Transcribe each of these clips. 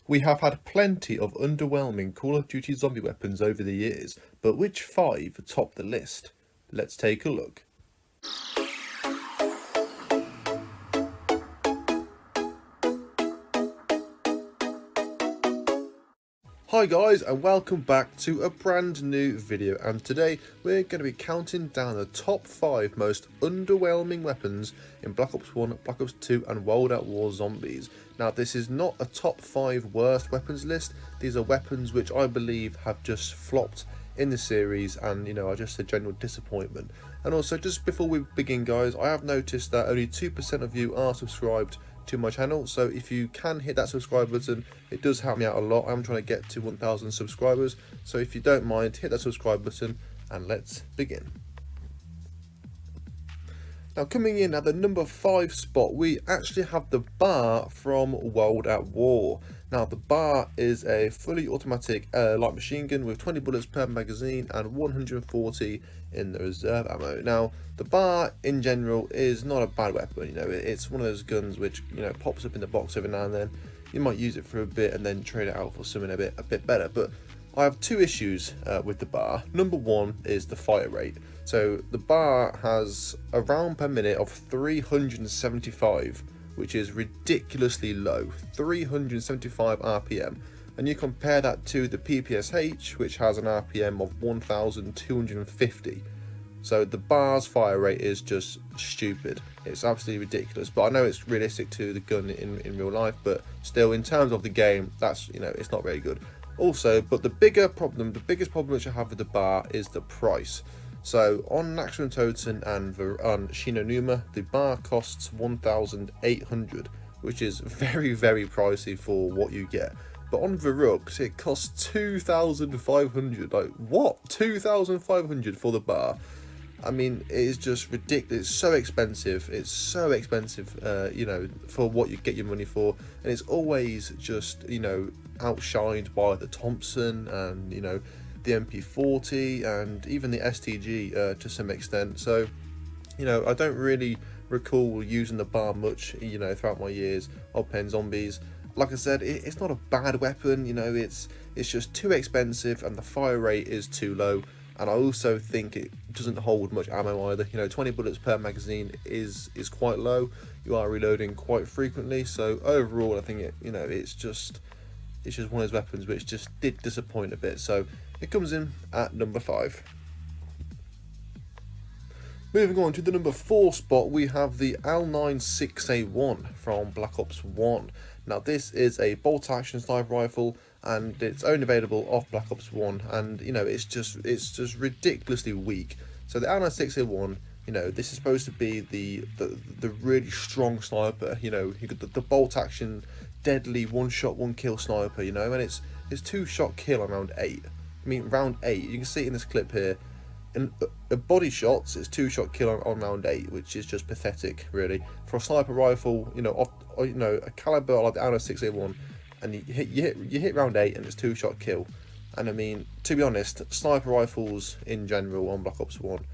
We have had plenty of underwhelming Call of Duty zombie weapons over the years, but which 5 top the list? Let's take a look. Hi guys, and welcome back to a brand new video, and today we're going to be counting down the top 5 most underwhelming weapons in Black Ops 1, Black Ops 2 and World at War Zombies. Now this is not a top 5 worst weapons list, these are weapons which I believe have just flopped in the series and are just a general disappointment. And also, just before we begin guys, I have noticed that only 2% of you are subscribed to my channel, so if you can hit that subscribe button, it does help me out a lot. I'm trying to get to 1,000 subscribers, so if you don't mind, hit that subscribe button and let's begin. Now coming in at the number 5 spot, we actually have the bar from World at War. Now the bar is a fully automatic light machine gun with 20 bullets per magazine and 140 in the reserve ammo. Now the bar in general is not a bad weapon, it's one of those guns which pops up in the box every now and then. You might use it for a bit and then trade it out for something a bit better, but I have two issues with the bar. Number one is the fire rate. So the bar has a round per minute of 375, which is ridiculously low, 375 RPM. And you compare that to the PPSH, which has an RPM of 1250. So the bar's fire rate is just stupid. It's absolutely ridiculous. But I know it's realistic to the gun in real life, but still, in terms of the game, that's it's not very good. Also, but the biggest problem which I have with the bar is the price. So on Naxxraum Toten and on Shinonuma, the bar costs 1,800, which is very pricey for what you get. But on Verux, it costs 2,500. Like what? 2,500 for the bar? I mean, it is just ridiculous. It's so expensive. It's so expensive, for what you get your money for, and it's always just outshined by the Thompson and the MP40 and even the STG to some extent. So I don't really recall using the bar much throughout my years of playing zombies. Like I said, it's not a bad weapon. It's just too expensive and the fire rate is too low. And I also think it doesn't hold much ammo either. 20 bullets per magazine is quite low. You are reloading quite frequently. So overall, I think it's just one of those weapons which just did disappoint a bit. So it comes in at number 5. Moving on to the number 4 spot, we have the L96A1 from Black Ops 1. Now this is a bolt action sniper rifle and it's only available off Black Ops 1, and it's just ridiculously weak. So the L96A1, this is supposed to be the really strong sniper, you got the bolt action deadly one shot one kill sniper, and it's 2-shot kill on round 8. I mean round 8, you can see it in this clip here. In body shots, it's 2-shot kill on round 8, which is just pathetic, really. For a sniper rifle, a caliber like the L96A1, and you hit round 8 and it's 2-shot kill. And I mean, to be honest, sniper rifles in general on Black Ops 1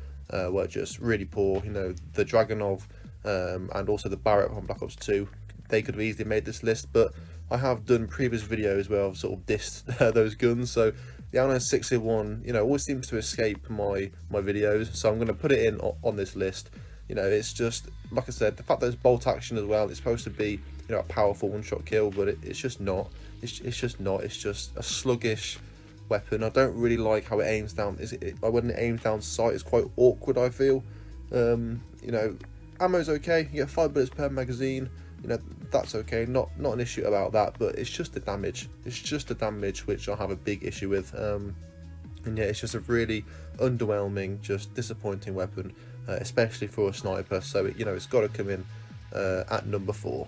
were just really poor. The Dragunov and also the Barrett on Black Ops 2, they could have easily made this list, but I have done previous videos where I've sort of dissed those guns, so the L96A1, always seems to escape my videos, so I'm going to put it in on this list. It's just, like I said, the fact that it's bolt action as well, it's supposed to be, a powerful one-shot kill, but it's just not. It's just a sluggish weapon. I don't really like how it aims down. When it aims down sight, it's quite awkward, I feel. Ammo's okay. You get 5 bullets per magazine. That's okay. Not an issue about that, but it's just the damage. It's just the damage which I have a big issue with. And yeah, it's just a really underwhelming, just disappointing weapon, especially for a sniper. So it's got to come in at number 4.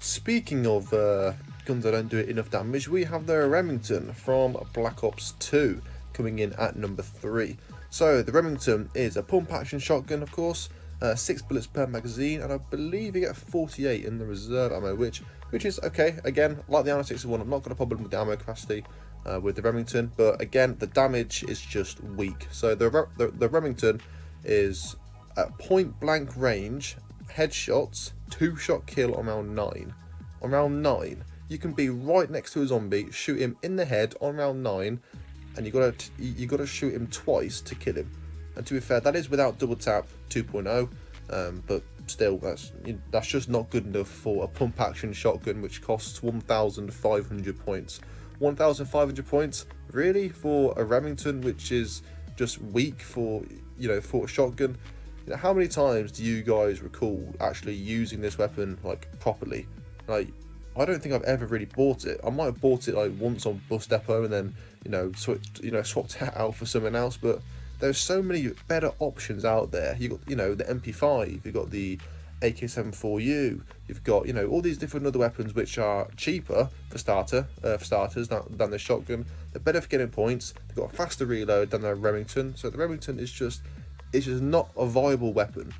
Speaking of guns that don't do enough damage, we have the Remington from Black Ops 2 coming in at number 3. So the Remington is a pump action shotgun, of course, 6 bullets per magazine, and I believe you get 48 in the reserve ammo, which is okay. Again, like the L96A1, I've not got a problem with the ammo capacity with the Remington, but again, the damage is just weak. So the Remington is at point blank range, headshots, 2-shot kill on round 9 on round 9, you can be right next to a zombie, shoot him in the head on round 9, and you gotta shoot him twice to kill him. And to be fair, that is without double tap 2.0, but still, that's just not good enough for a pump action shotgun which costs 1,500 points. 1,500 points, really, for a Remington which is just weak for for a shotgun? How many times do you guys recall actually using this weapon like properly? Like, I don't think I've ever really bought it. I might have bought it like once on Bus Depot and then swapped it out for something else, but there's so many better options out there. You got the MP5, you've got the AK-74U, you've got all these different other weapons which are cheaper for starters than the shotgun. They're better for getting points. They've got a faster reload than the Remington. So the Remington is just not a viable weapon.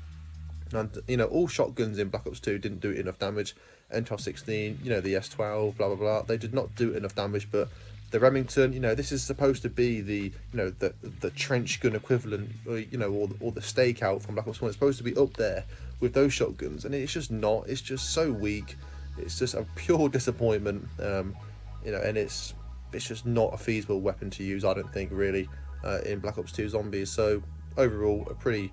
And all shotguns in Black Ops 2 didn't do enough damage. M1216, the S12, blah blah blah. They did not do enough damage, but the Remington, this is supposed to be the the trench gun equivalent, or the stakeout from Black Ops 1. It's supposed to be up there with those shotguns, and it's just not. It's just so weak. It's just a pure disappointment. And it's just not a feasible weapon to use, I don't think, really, in Black Ops 2 Zombies. So overall, a pretty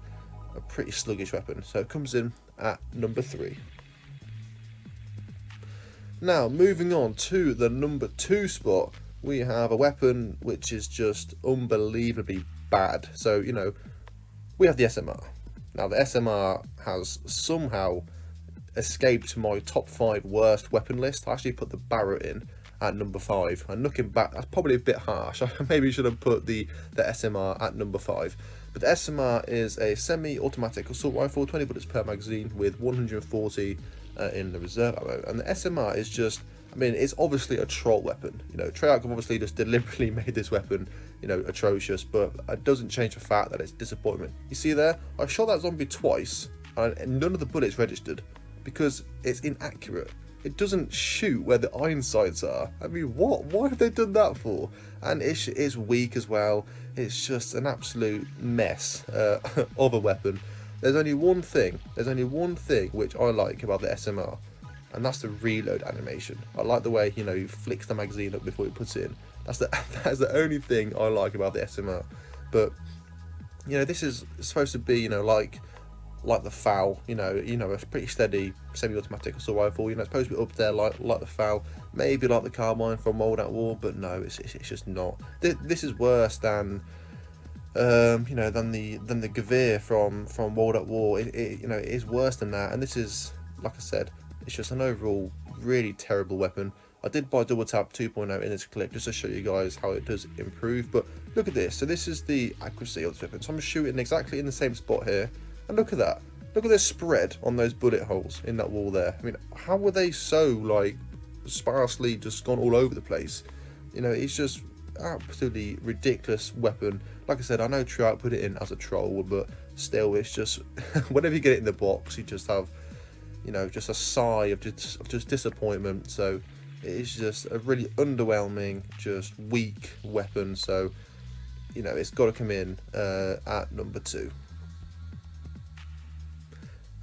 sluggish weapon. So it comes in at number 3. Now, moving on to the number 2 spot, we have a weapon which is just unbelievably bad. So, we have the SMR. Now, the SMR has somehow escaped my top 5 worst weapon list. I actually put the Barrett in at number 5. And looking back, that's probably a bit harsh. I maybe should have put the SMR at number 5. But the SMR is a semi-automatic assault rifle, 20 bullets per magazine with 140 in the reserve ammo. And the SMR is just, it's obviously a troll weapon. Treyarch have obviously just deliberately made this weapon, atrocious, but it doesn't change the fact that it's disappointment. You see there, I shot that zombie twice, and none of the bullets registered because it's inaccurate. It doesn't shoot where the iron sights are. What? Why have they done that for? And it's weak as well. It's just an absolute mess of a weapon. There's only one thing which I like about the SMR, and that's the reload animation. I like the way he flicks the magazine up before he puts it in. That's the only thing I like about the SMR. But this is supposed to be like the FAL, a pretty steady semi-automatic assault rifle. It's supposed to be up there like the FAL, maybe like the carbine from World at War, but no, it's just not. This is worse than than the Gavir from World at War. It is worse than that, and this is, like I said, it's just an overall really terrible weapon. I did buy double tap 2.0 in this clip just to show you guys how it does improve, but look at this. So this is the accuracy of this weapon. So I'm shooting exactly in the same spot here, and look at that. Look at the spread on those bullet holes in that wall there. How were they so sparsely just gone all over the place? It's just absolutely ridiculous weapon. Like I said, I know Treyarch put it in as a troll, but still, it's just whenever you get it in the box, you just have just a sigh of just disappointment. So it's just a really underwhelming, just weak weapon. So it's got to come in at number 2.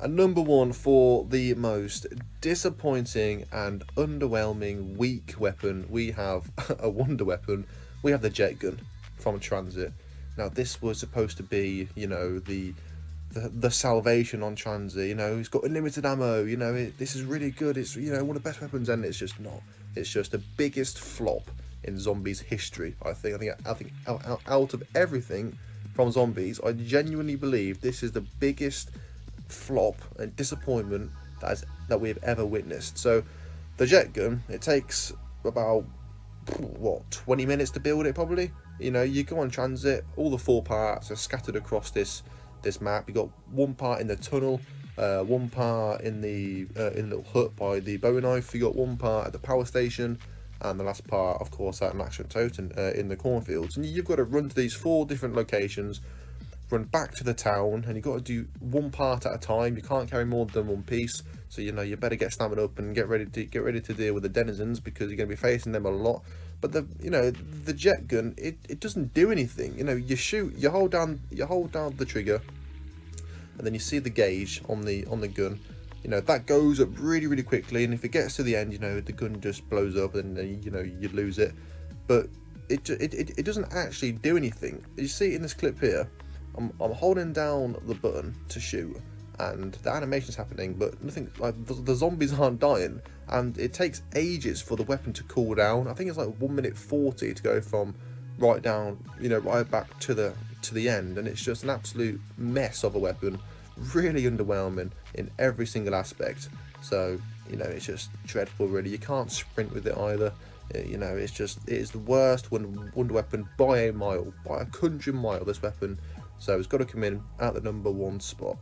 And number 1 for the most disappointing and underwhelming weak weapon, we have a wonder weapon. We have the jet gun from Transit. Now, this was supposed to be, the salvation on Transit. It's got unlimited ammo. This is really good. It's one of the best weapons, and it's just not. It's just the biggest flop in Zombies history. I think out of everything from Zombies, I genuinely believe this is the biggest flop and disappointment that we've ever witnessed. So the jet gun, it takes about 20 minutes to build it, probably. You go on Transit, all the 4 parts are scattered across this map. You got one part in the tunnel, one part in the little hut by the Bowie knife. You got one part at the power station, and the last part, of course, at an action totem in the cornfields. And you've got to run to these 4 different locations, run back to the town, and you've got to do one part at a time. You can't carry more than one piece, so you better get stamina up and get ready to deal with the denizens, because you're going to be facing them a lot. But the jet gun, it doesn't do anything. You shoot, you hold down the trigger, and then you see the gauge on the gun, you know, that goes up really, really quickly, and if it gets to the end, you know, the gun just blows up and, you know, you lose it. But it doesn't actually do anything. You see in this clip here, I'm holding down the button to shoot, and the animation's happening, but nothing, like, the zombies aren't dying, and it takes ages for the weapon to cool down. I think it's like 1 minute 40 to go from right down, you know, right back to the end, and it's just an absolute mess of a weapon. Really underwhelming in every single aspect. So, you know, it's just dreadful, really. You can't sprint with it either. You know, it is the worst wonder weapon by a mile, by a country mile, this weapon. So it's got to come in at the #1 spot.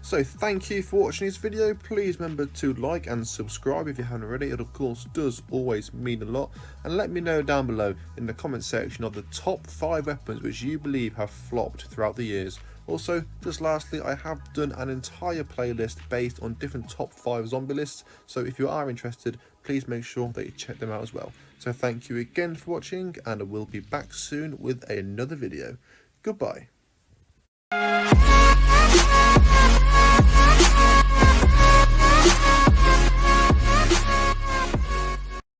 So thank you for watching this video. Please remember to like and subscribe if you haven't already. It of course does always mean a lot. And let me know down below in the comment section of the top 5 weapons which you believe have flopped throughout the years. Also, just lastly, I have done an entire playlist based on different top 5 zombie lists, so if you are interested, please make sure that you check them out as well. So thank you again for watching, and I will be back soon with another video. Goodbye.